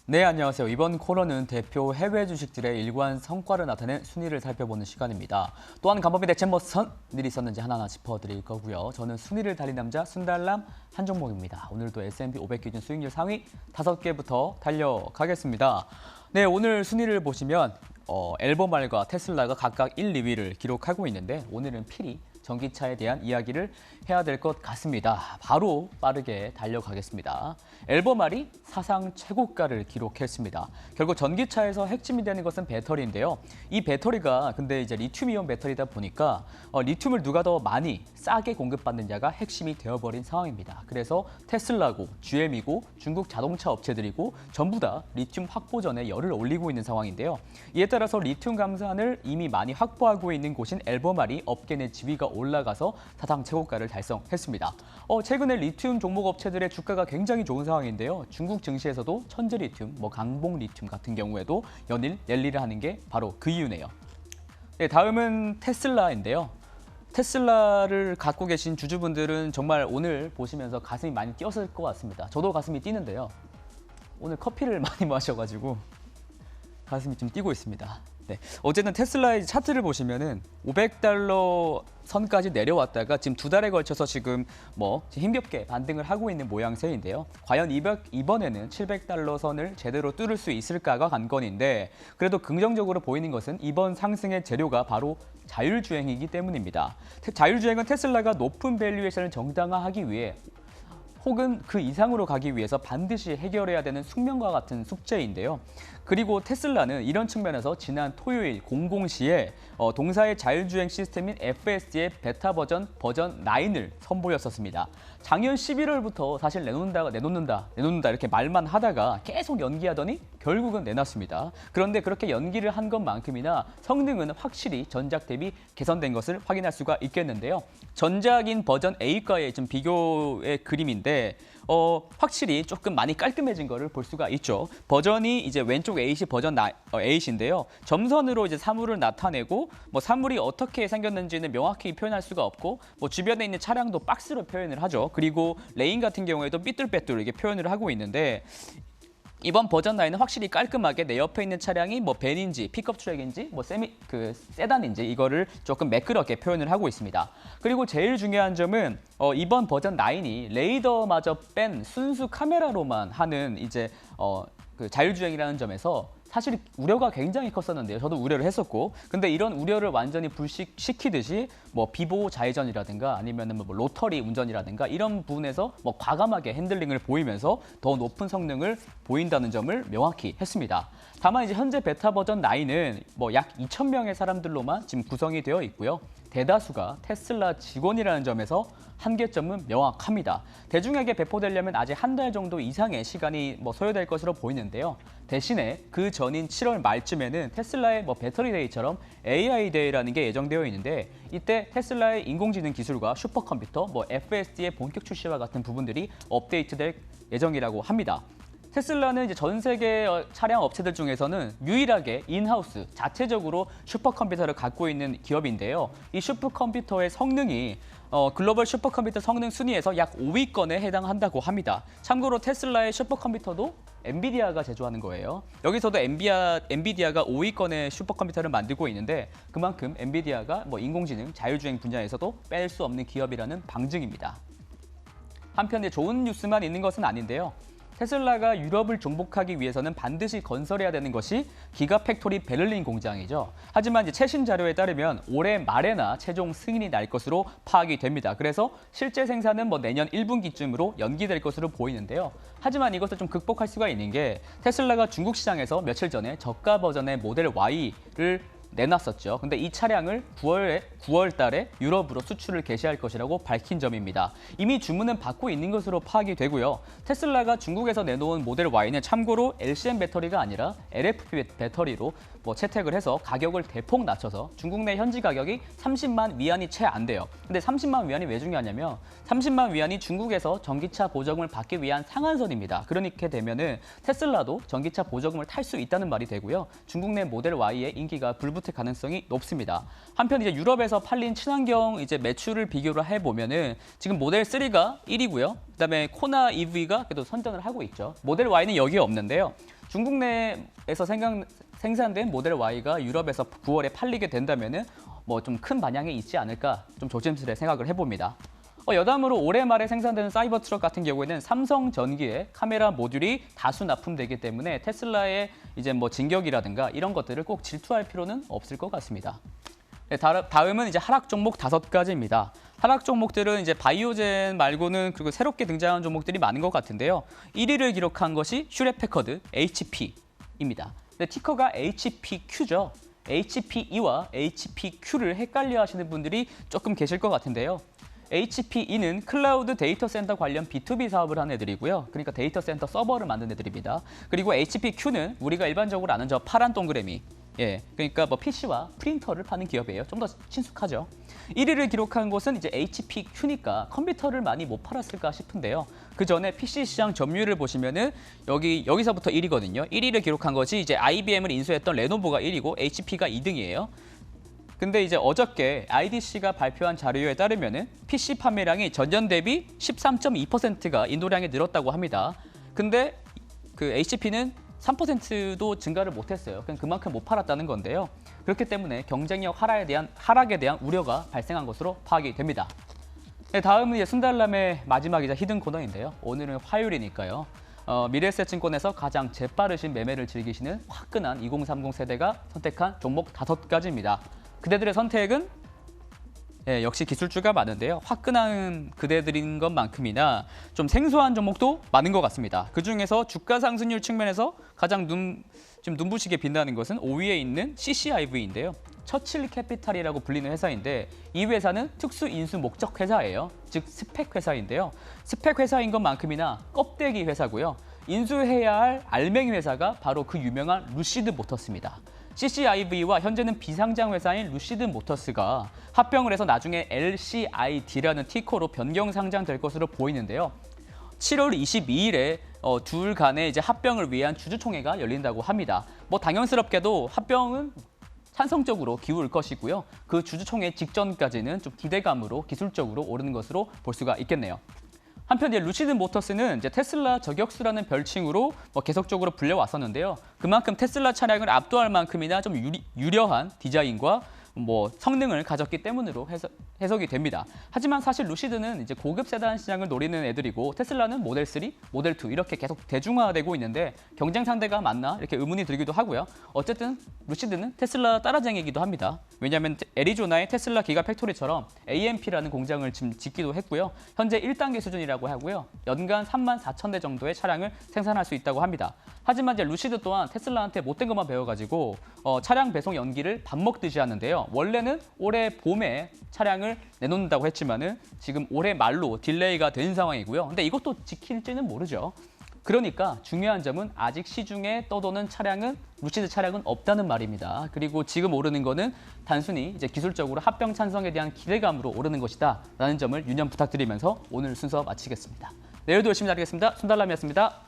네, 안녕하세요. 이번 코너는 대표 해외 주식들의 일관 성과를 나타낸 순위를 살펴보는 시간입니다. 또한 간법인 대체뭐 선일이 있었는지 하나하나 짚어드릴 거고요. 저는 순위를 달린 남자 순달람 한종목입니다. 오늘도 S&P 500 기준 수익률 상위 5개부터 달려가겠습니다. 네, 오늘 순위를 보시면 엘버말과 테슬라가 각각 1, 2위를 기록하고 있는데 오늘은 필히 전기차에 대한 이야기를 해야 될 것 같습니다. 바로 빠르게 달려가겠습니다. 엘버말이 사상 최고가를 기록했습니다. 결국 전기차에서 핵심이 되는 것은 배터리인데요. 이 배터리가 근데 이제 리튬이온 배터리다 보니까 리튬을 누가 더 많이 싸게 공급받느냐가 핵심이 되어버린 상황입니다. 그래서 테슬라고 GM이고 중국 자동차 업체들이고 전부 다 리튬 확보전에 열을 올리고 있는 상황인데요. 이에 따라서 리튬 감산을 이미 많이 확보하고 있는 곳인 엘버말이 업계 내 지위가 올라가서 사상 최고가를 달성했습니다. 최근에 리튬 종목 업체들의 주가가 굉장히 좋은 상황인데요. 중국 증시에서도 천재 리튬, 강봉 리튬 같은 경우에도 연일 랠리를 하는 게 바로 그 이유네요. 네, 다음은 테슬라인데요. 테슬라를 갖고 계신 주주분들은 정말 오늘 보시면서 가슴이 많이 뛰었을 것 같습니다. 저도 가슴이 뛰는데요. 오늘 커피를 많이 마셔가지고 가슴이 좀 뛰고 있습니다. 네, 어쨌든 테슬라의 차트를 보시면은 $500 선까지 내려왔다가 지금 2달에 걸쳐서 지금 힘겹게 반등을 하고 있는 모양새인데요. 과연 이번에는 $700 선을 제대로 뚫을 수 있을까가 관건인데 그래도 긍정적으로 보이는 것은 이번 상승의 재료가 바로 자율주행이기 때문입니다. 자율주행은 테슬라가 높은 밸류에이션을 정당화하기 위해 혹은 그 이상으로 가기 위해서 반드시 해결해야 되는 숙명과 같은 숙제인데요. 그리고 테슬라는 이런 측면에서 지난 토요일 00시에 동사의 자율주행 시스템인 FSD의 베타 버전 9을 선보였었습니다. 작년 11월부터 사실 내놓는다 이렇게 말만 하다가 계속 연기하더니 결국은 내놨습니다. 그런데 그렇게 연기를 한 것만큼이나 성능은 확실히 전작 대비 개선된 것을 확인할 수가 있겠는데요. 전작인 버전 A과의 좀 비교의 그림인데 확실히 조금 많이 깔끔해진 거를 볼 수가 있죠. 버전이 이제 왼쪽 8이 버전 8인데요. 점선으로 이제 사물을 나타내고 사물이 어떻게 생겼는지는 명확히 표현할 수가 없고 주변에 있는 차량도 박스로 표현을 하죠. 그리고 레인 같은 경우에도 삐뚤빼뚤 이렇게 표현을 하고 있는데 이번 버전 9은 확실히 깔끔하게 내 옆에 있는 차량이 벤인지 픽업 트랙인지 세단인지 이거를 조금 매끄럽게 표현을 하고 있습니다. 그리고 제일 중요한 점은 이번 버전 9이 레이더마저 뺀 순수 카메라로만 하는 이제 그 자율주행이라는 점에서 사실 우려가 굉장히 컸었는데요. 저도 우려를 했었고, 근데 이런 우려를 완전히 불식시키듯이 비보호 좌회전이라든가 아니면 로터리 운전이라든가 이런 부분에서 과감하게 핸들링을 보이면서 더 높은 성능을 보인다는 점을 명확히 했습니다. 다만 이제 현재 베타 버전 9은 약 2,000명의 사람들로만 지금 구성이 되어 있고요. 대다수가 테슬라 직원이라는 점에서 한계점은 명확합니다. 대중에게 배포되려면 아직 한 달 정도 이상의 시간이 소요될 것으로 보이는데요. 대신에 그 전인 7월 말쯤에는 테슬라의 배터리 데이처럼 AI 데이라는 게 예정되어 있는데 이때 테슬라의 인공지능 기술과 슈퍼컴퓨터, FSD의 본격 출시와 같은 부분들이 업데이트될 예정이라고 합니다. 테슬라는 이제 전 세계 차량 업체들 중에서는 유일하게 인하우스 자체적으로 슈퍼컴퓨터를 갖고 있는 기업인데요. 이 슈퍼컴퓨터의 성능이 글로벌 슈퍼컴퓨터 성능 순위에서 약 5위권에 해당한다고 합니다. 참고로 테슬라의 슈퍼컴퓨터도 엔비디아가 제조하는 거예요. 여기서도 엔비디아가 5위권의 슈퍼컴퓨터를 만들고 있는데 그만큼 엔비디아가 인공지능, 자율주행 분야에서도 뺄 수 없는 기업이라는 방증입니다. 한편 좋은 뉴스만 있는 것은 아닌데요. 테슬라가 유럽을 정복하기 위해서는 반드시 건설해야 되는 것이 기가팩토리 베를린 공장이죠. 하지만 이제 최신 자료에 따르면 올해 말에나 최종 승인이 날 것으로 파악이 됩니다. 그래서 실제 생산은 내년 1분기쯤으로 연기될 것으로 보이는데요. 하지만 이것을 좀 극복할 수가 있는 게 테슬라가 중국 시장에서 며칠 전에 저가 버전의 모델 Y를 내놨었죠. 근데 이 차량을 9월 달에 유럽으로 수출을 개시할 것이라고 밝힌 점입니다. 이미 주문은 받고 있는 것으로 파악이 되고요. 테슬라가 중국에서 내놓은 모델 Y는 참고로 LCM 배터리가 아니라 LFP 배터리로 채택을 해서 가격을 대폭 낮춰서 중국 내 현지 가격이 30만 위안이 채 안 돼요. 근데 30만 위안이 왜 중요하냐면 30만 위안이 중국에서 전기차 보조금을 받기 위한 상한선입니다. 그렇게 되면은 테슬라도 전기차 보조금을 탈 수 있다는 말이 되고요. 중국 내 모델 Y의 인기가 불붙을 가능성이 높습니다. 한편 이제 유럽에서 팔린 친환경 이제 매출을 비교를 해보면은 지금 모델 3가 1위고요. 그다음에 코나 EV가 그래도 선전을 하고 있죠. 모델 Y는 여기에 없는데요. 중국 내에서 생산된 모델 Y가 유럽에서 9월에 팔리게 된다면은 뭐 좀 큰 반향이 있지 않을까 좀 조심스레 생각을 해봅니다. 여담으로 올해 말에 생산되는 사이버 트럭 같은 경우에는 삼성 전기의 카메라 모듈이 다수 납품되기 때문에 테슬라의 이제 뭐 진격이라든가 이런 것들을 꼭 질투할 필요는 없을 것 같습니다. 네, 다음은 이제 하락 종목 5가지입니다. 하락 종목들은 이제 바이오젠 말고는 그리고 새롭게 등장한 종목들이 많은 것 같은데요. 1위를 기록한 것이 슈렛패커드 HP입니다. 근데 티커가 HPQ죠. HPE와 HPQ를 헷갈려 하시는 분들이 조금 계실 것 같은데요. HPE는 클라우드 데이터 센터 관련 B2B 사업을 하는 애들이고요. 그러니까 데이터 센터 서버를 만든 애들입니다. 그리고 HPQ는 우리가 일반적으로 아는 저 파란 동그라미. 예, 그러니까 뭐 PC와 프린터를 파는 기업이에요. 좀 더 친숙하죠. 1위를 기록한 곳은 이제 HPQ니까 컴퓨터를 많이 못 팔았을까 싶은데요. 그 전에 PC 시장 점유율을 보시면은 여기서부터 1위거든요. 1위를 기록한 것이 이제 IBM을 인수했던 레노버가 1위고 HP가 2등이에요. 근데 이제 어저께 IDC가 발표한 자료에 따르면은 PC 판매량이 전년 대비 13.2%가 인도량이 늘었다고 합니다. 근데 그 HP는 3%도 증가를 못했어요. 그만큼 못 팔았다는 건데요. 그렇기 때문에 경쟁력 하락에 대한 우려가 발생한 것으로 파악이 됩니다. 네, 다음은 이제 순달람의 마지막이자 히든 코너인데요. 오늘은 화요일이니까요. 미래에셋증권에서 가장 재빠르신 매매를 즐기시는 화끈한 2030 세대가 선택한 종목 5가지입니다. 그대들의 선택은 역시 기술주가 많은데요. 화끈한 그대들인 것만큼이나 좀 생소한 종목도 많은 것 같습니다. 그중에서 주가 상승률 측면에서 가장 지금 눈부시게 빛나는 것은 5위에 있는 CCIV인데요. 처칠 캐피탈이라고 불리는 회사인데 이 회사는 특수 인수 목적 회사예요. 즉 스펙 회사인데요. 스펙 회사인 것만큼이나 껍데기 회사고요. 인수해야 할 알맹이 회사가 바로 그 유명한 루시드 모터스입니다. CCIV와 현재는 비상장 회사인 루시드 모터스가 합병을 해서 나중에 LCID라는 티커로 변경 상장될 것으로 보이는데요. 7월 22일에 둘 간의 이제 합병을 위한 주주총회가 열린다고 합니다. 뭐 당연스럽게도 합병은 찬성적으로 기울을 것이고요. 그 주주총회 직전까지는 좀 기대감으로 기술적으로 오르는 것으로 볼 수가 있겠네요. 한편 이제 루시드 모터스는 이제 테슬라 저격수라는 별칭으로 계속적으로 불려왔었는데요. 그만큼 테슬라 차량을 압도할 만큼이나 좀 유려한 디자인과 성능을 가졌기 때문으로 해석이 됩니다. 하지만 사실 루시드는 이제 고급 세단 시장을 노리는 애들이고 테슬라는 모델 3, 모델 2 이렇게 계속 대중화되고 있는데 경쟁 상대가 맞나 이렇게 의문이 들기도 하고요. 어쨌든 루시드는 테슬라 따라쟁이기도 합니다. 왜냐하면 애리조나의 테슬라 기가 팩토리처럼 AMP라는 공장을 지금 짓기도 했고요. 현재 1단계 수준이라고 하고요. 연간 34,000대 정도의 차량을 생산할 수 있다고 합니다. 하지만 이제 루시드 또한 테슬라한테 못된 것만 배워가지고 차량 배송 연기를 밥 먹듯이 하는데요. 원래는 올해 봄에 차량을 내놓는다고 했지만은 지금 올해 말로 딜레이가 된 상황이고요. 근데 이것도 지킬지는 모르죠. 그러니까 중요한 점은 아직 시중에 떠도는 차량은 루시드 차량은 없다는 말입니다. 그리고 지금 오르는 거는 단순히 이제 기술적으로 합병 찬성에 대한 기대감으로 오르는 것이다라는 점을 유념 부탁드리면서 오늘 순서 마치겠습니다. 내일도 열심히 하겠습니다. 손달람이었습니다.